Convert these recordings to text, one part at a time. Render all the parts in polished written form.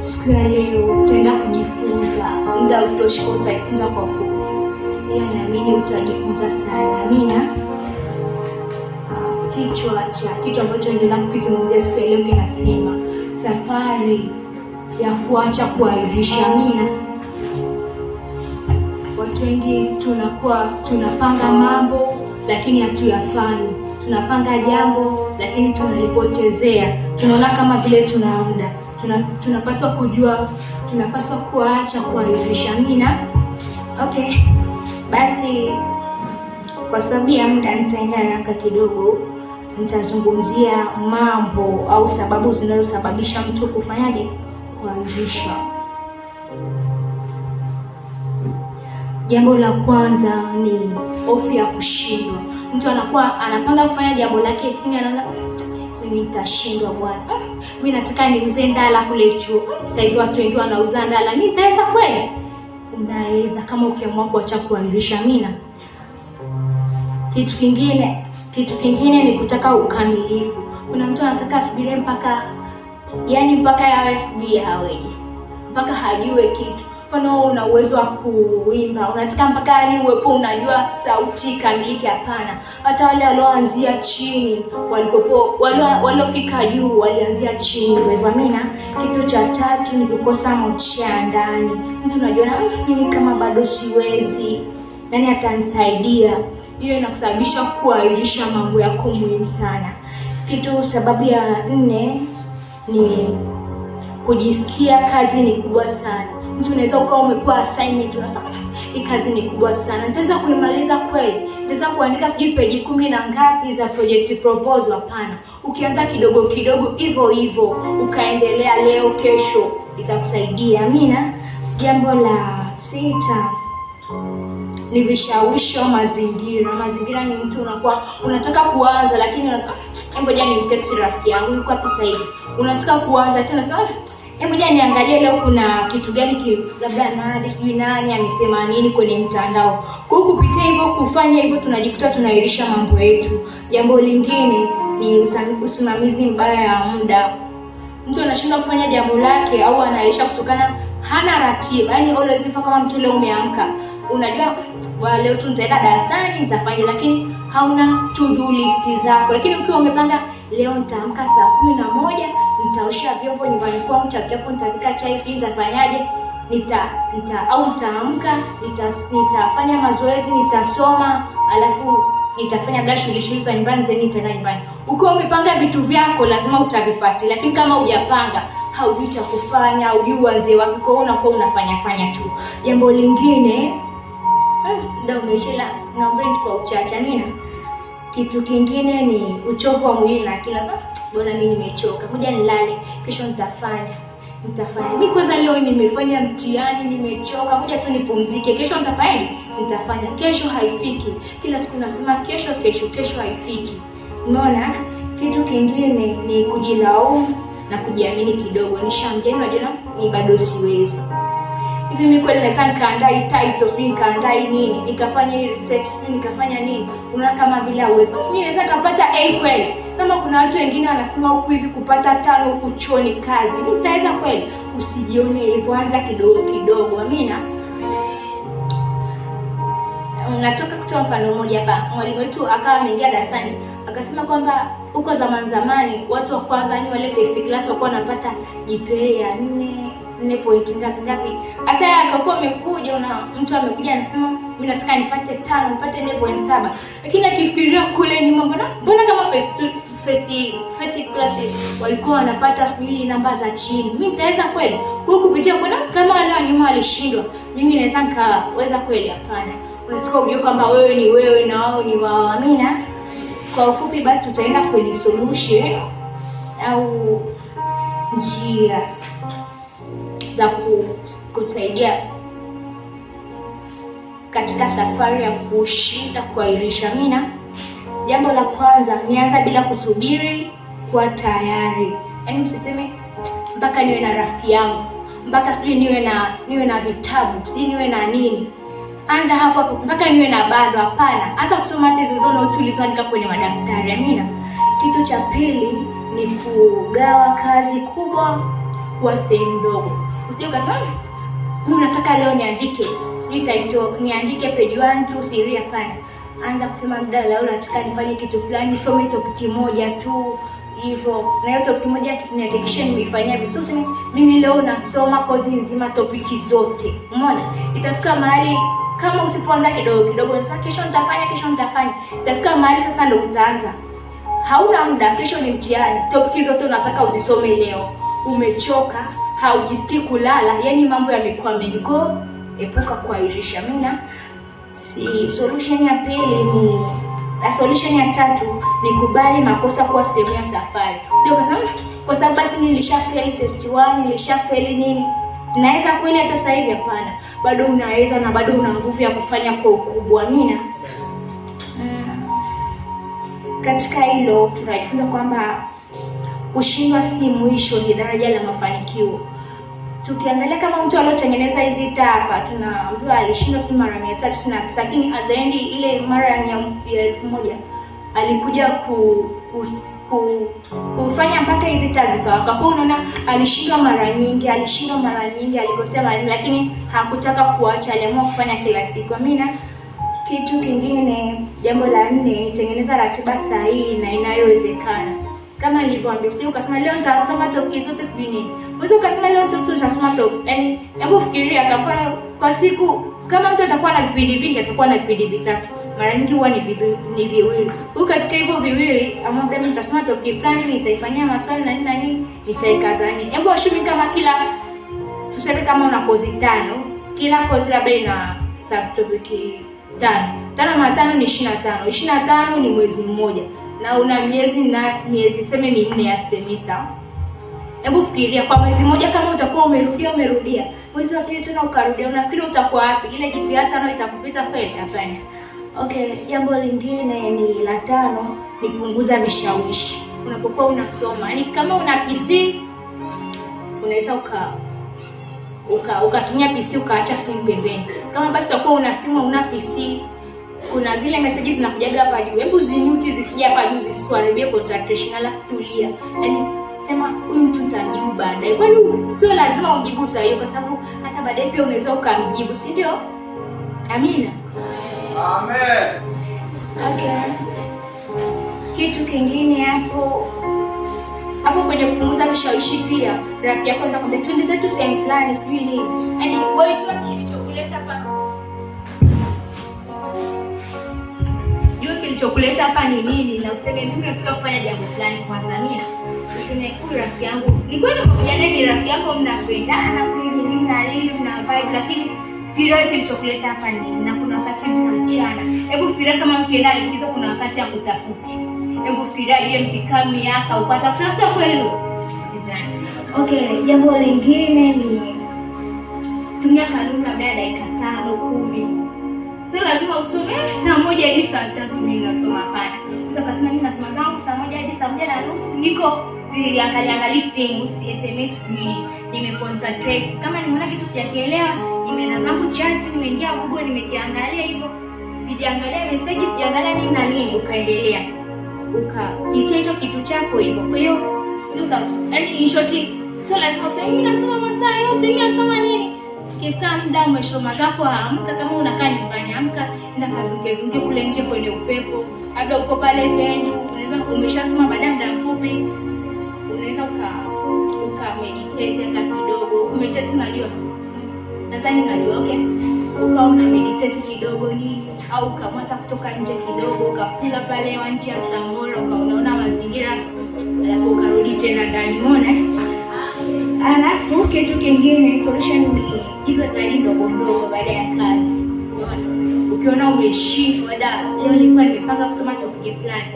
Siku ya leo utaenda kujifunza, muda utoshi kwa utajifunza kwa ufupi, ila naamini utajifunza sana. Amina. Kichwa cha kitu ambacho nitaenda kukizungumzia siku ya leo kinasema safari ya kuacha kuahirisha. Amina. Watu wengi tunapanga mambo lakini hatuyafanyi. Tunapanga jambo lakini tunalipotezea. Tunaona kama vile tuna muda. Tunapaswa kujua, tunapaswa kuacha kuahirisha. Amina. Okay. Basi kwa sababu ya muda nitaenda haraka kidogo. Nitazungumzia mambo au sababu zinazosababisha mtu kufanyaje? Kuahirisha. Jambo la kwanza ni hofu ya kushindwa. Mtu anakuwa anapanga kufanya jambo lake lakini anaona mimi nitashindwa bwana. Mimi nataka niuze ndala kule chuo. Sasa hivi watu wengi wanauza ndala. Mimi nitaweza kweli? Unaweza kama ukiamua kuacha kuahirisha. Amina. Kitu kingine ni kutaka ukamilifu. Kuna mtu anataka asubiri mpaka yawe sijui haweje. Mpaka hajue kitu. Mfano una uwezo wa kuimba, unataka mpaka uwepo unajua sauti kamiliki. Hapana. Hata wale walioanzia chini, waliofika juu walianzia chini. Hivyo. Amina. Kitu cha tatu ni kukosa motisha ndani. Mtu unajiona mimi kama bado siwezi. Nani atanisaidia? Hiyo inakusababisha kuahirisha mambo yako muhimu sana. Sababu ya 4 ni kujisikia kazi ni kubwa sana. Mtu unaweza ukawa umepewa assignment, unasema hii kazi ni kubwa sana. Nitaweza kuimaliza kweli? Nitaweza kuandika sijui peji 10 na ngapi za project proposal? Hapana. Ukianza kidogo kidogo hivyo ukaendelea, leo kesho itakusaidia. Amina. Jambo la 6 ni vishawishi au mazingira. Mazingira ni mtu unataka kuanza lakini unasema ngoja nimtext rafiki yangu yuko hapa sasa hivi. Unataka kuanza lakini unasema ngoja niangalie leo kuna kitu gani labda sijui nani amesema nini kwenye mtandao. Kwa hiyo kupitia hivyo, kufanya hivyo, tunajikuta tunaahirisha mambo yetu. Jambo lingine ni usimamizi mbaya wa muda. Mtu anashindwa kufanya jambo lake au anaahirisha kutokana hana ratiba. Yaani always kama mtu leo umeamka, unajua leo tu nitaenda darasani nitafanya, lakini hauna to do list zako. Lakini ukiwa umepanga leo nitaamka saa 11, nitaosha vyombo nyumbani kwangu, nitapika chai, sijui nitafanyaje, nitaamka, nitafanya mazoezi, nitasoma, alafu nitafanya bila shughuli za nyumbani zeni nitaenda nyumbani. Ukiwa umepanga vitu vyako lazima utavifuata. Lakini kama hujapanga, haujui cha kufanya, hujui uanze wapi, kwa hiyo unakuwa unafanya tu. Jambo lingine ndio umeshela, naomba kwa uchache. Amina. Kitu kingine ni uchovu wa mwili na akili. Bwana mimi nimechoka, ngoja nilale, kesho nitafanya. Mimi kwanza leo nimefanya mtihani, nimechoka, ngoja tu nipumzike, kesho nitafanyaje? Nitafanya. Kesho haifiki. Kila siku nasema kesho haifiki. Umeona? Kitu kingine ni kujilaumu na kujiamini kidogo. Nishamjeni unajua ni bado siwezi. Hivi mimi kweli naweza nikaandaa title, nikaandaa nini, nikafanya research, nikafanya nini? Unaona kama vile hauwezi. Mimi naweza kupata A kweli. Kama kuna watu wengine wanasema huku hivi kupata 5 huku chuoni kazi. Nitaweza kweli? Usijione hivyo, anza kidogo kidogo. Amina. Natoka kutoa mfano mmoja hapa. Mwalimu wetu akawa ameingia darasani, akasema kwamba huko zamani watu wa kwanza ni wale first class walikuwa wanapata GPA ya 4 point ngapi. Sasa akakuwa amekuja mtu amekuja anasema mimi nataka nipate 5, nipate 4.7. Lakini akifikiria kule nyuma, mbona kama first class walikuwa wanapata sijui namba za chini. Mimi nitaweza kweli? Kwa kupitia kama wale wa nyuma walishindwa, mimi naweza nikaweza kweli? Hapana. Unataka ujue kwamba wewe ni wewe na wao ni wao. Amina. Kwa ufupi basi tutaenda kwenye solution au njia za kusaidia katika safari ya kushinda kuahirisha. Amina. Jambo la kwanza, nianza bila kusubiri, kuwa tayari. Yaani usiseme mpaka niwe na rafiki yangu, mpaka sijui niwe na vitabu, sijui niwe na nini. Anza hapo mpaka niwe na bado. Hapana. Anza kusoma hata hizo notes ulizoandika kwenye madaftari. Amina. Kitu cha pili ni kugawa kazi kubwa kuwa sehemu ndogo. Usije ukasema mimi nataka leo niandike sijui title, niandike page 1 2 3. Hapana, anza kusema muda leo nataka nifanye kitu fulani, some topic moja tu hivyo, na hiyo topic moja nihakikisha nimeifanyia vizuri. So mimi leo nasoma kozi nzima topic zote. Umeona? Itafika mahali kama usipoanza kidogo kidogo, unasema kesho nitafanya, itafika mahali sasa ndio utaanza. Hauna muda, kesho ni mtihani. Topic zote unataka uzisome leo. Umechoka, haujisikii kulala, yani mambo yamekuwa mengi. Kwa epuka kuahirisha. Solution ya pili ni solution ya tatu ni kubali makosa kuwa sehemu ya safari. Ndio kwa sababu basi nilishafeli test 1, nilishafeli nini, naweza kweli hata sasa hivi? Hapana, bado unaweza na bado una nguvu ya kufanya kwa ukubwa. Amina. Katika hilo tunajifunza kwamba kushindwa si mwisho, ni daraja la mafanikio. Tukiangalia kama mtu aliyotengeneza hizi taa hapa, tunaambiwa alishindwa mara 399, lakini at the end ile mara ya 1000 alikuja kufanya mpaka hizi taa zikawaka. Kwa unaona alishindwa mara nyingi, alikosema, lakini hakutaka kuacha, aliamua kufanya kila siku. Amina. Kitu kingine, jambo la 4, tengeneza ratiba sahihi na inayowezekana. Kama nilivyoambia, usije ukasema leo nitasoma topic zote sijui nini. Unaweza ukasema leo tutasoma yaani hebu fikiria kwa mfano kwa siku, kama mtu atakuwa na vipindi vingi, atakuwa na vipindi vitatu. Mara nyingi huwa ni viwili. Huko katika hivyo viwili, ambapo mimi nitasoma topic fulani, nitaifanyia maswali na nini, nitaikazania. Hebu ashumi kama kila tuseme kama una kozi 5, kila kozi labda ina subtopic 5. 5 mara 5 ni 25. 25 ni mwezi mmoja. Na una miezi sema 4 ya semester. Hebu fikiria kwa mwezi mmoja kama utakuwa umerudia. Mwezi wa pili tena ukarudia, unafikiri utakuwa wapi? Ile GPA 5 itakupita kweli? Hapana. Okay, jambo lingine ni la 5, ni punguza vishawishi. Unapokuwa unasoma, yani kama una PC unaweza ukatumia PC ukaacha simu pembeni. Kama basi utakuwa una simu una PC, kuna zile messages zinakujaga hapa juu. Hebu zimute zisije hapa juu zisikuharibie concentration, alafu tulia. Yaani sema huyu mtu nitajibu baadaye. Kwani sio lazima ujibu saa hiyo, kwa sababu hata baadaye pia unaweza ukamjibu, si ndio? Amina. Amen. Okay. Kitu kingine hapo kwenye kupunguza vishawishi pia, rafiki yako anza kwambia twende zetu sehemu fulani sijui nini. Yaani wewe jua kilichokuleta hapa. Kilichokuleta hapa ni nini, na useme mimi nataka kufanya jambo fulani kwanza. Mimi useme huyu rafiki yangu ni kweli mkujana, ni rafiki yako, mnapendana free nini na nini, mna vibe, lakini fikiria kilichokuleta hapa ni nini, na kuna wakati mtaachana. Hebu fikiria kama mkienda likizo kuna wakati ya kutafuti. Hebu fikiria je, mkikaa miaka upata kutafuta kweli? Sidhani. Okay, jambo lingine ni tumia kanuni ya dakika 5 10. Sio lazima usome saa 1 hadi saa 3 mimi nasoma, hapana. Unaweza kusema mimi nasoma zangu saa 1 hadi saa 1:30, niko siangalia simu, si SMS mimi, nimeconcentrate. Kama nimeona kitu sijakielewa, nimeenda zangu chat, nimeingia Google, nimekiangalia hivyo. Sijaangalia messages, sijaangalia nini na nini, ukaendelea. Ukajitia hicho kitu chako hivyo. Kwa hiyo yaani in short, sio lazima useme mimi nasoma masaa yote, mimi nasoma nini. Kifika muda umeshoma zako, amka. Kama unakaa nyumbani, amka enda kazunguke kule nje kwenye upepo. Labda uko pale venue, unaweza umeshasoma baada ya muda mfupi, unaweza uka meditate hata kidogo. Meditate unajua? Nadhani unajua. Okay. Una meditate kidogo nini, au kama hata kutoka nje kidogo, ukapiga pale nje ya Samora, ukaona mazingira, alafu ukarudi tena ndani. Umeona? Alafu kitu kingine, solution ni jipe zaidi ndogo baada ya kazi. Ukiona umeshindwa, leo nilikuwa nimepanga kusoma topic fulani,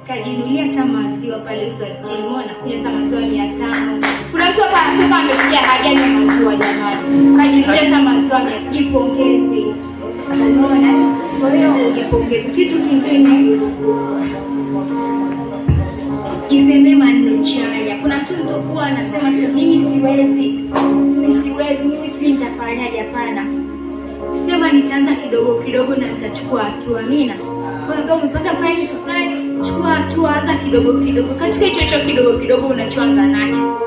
kajinulia hata maziwa pale Uswahilini. Umeona? Kunywa hata maziwa 500. Kuna mtu hapa anatoka amekuja hajanywa maziwa jamani. Kajinulia hata maziwa 500, jipongeze. Umeona? Kwa hiyo ujipongeze. Kitu kingine, jisemee maneno chanya. Kuna mtu mtokuwa anasema tu mimi siwezi, mimi sijui nitafanyaje. Hapana. Sema nitaanza kidogo na nitachukua hatua. Amina. Kwa hiyo umepata kufanya kitu fulani, chukua hatua, anza kidogo. Katika hicho kidogo unachoanza nacho,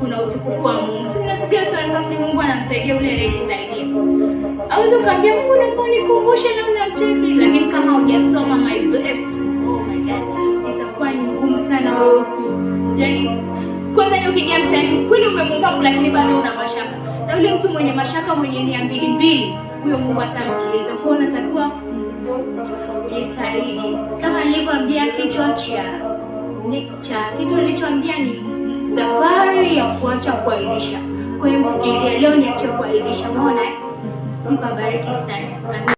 kuna utukufu wa Mungu. Si nasikia tu sasa Mungu anamsaidia yule anayejisaidia. Hauwezi ukaambia Mungu nikumbushe na unamchezi, lakini kama hujasoma my best, oh my God, itakuwa ni ngumu sana wewe. Yaani kwanza ni ukiingia mtani kweli umemuomba Mungu lakini bado una mashaka. Na yule mtu mwenye mashaka mwenye nia mbili, huyo Mungu atamsikiliza. Kwa hiyo unatakiwa ujitahidi. Kama nilivyoambia kichwa cha kitu nilichoambia ni safari ya kuacha kuahirisha. Kwa hiyo mfikiria leo niache kuahirisha. Unaona? Mungu abariki sana.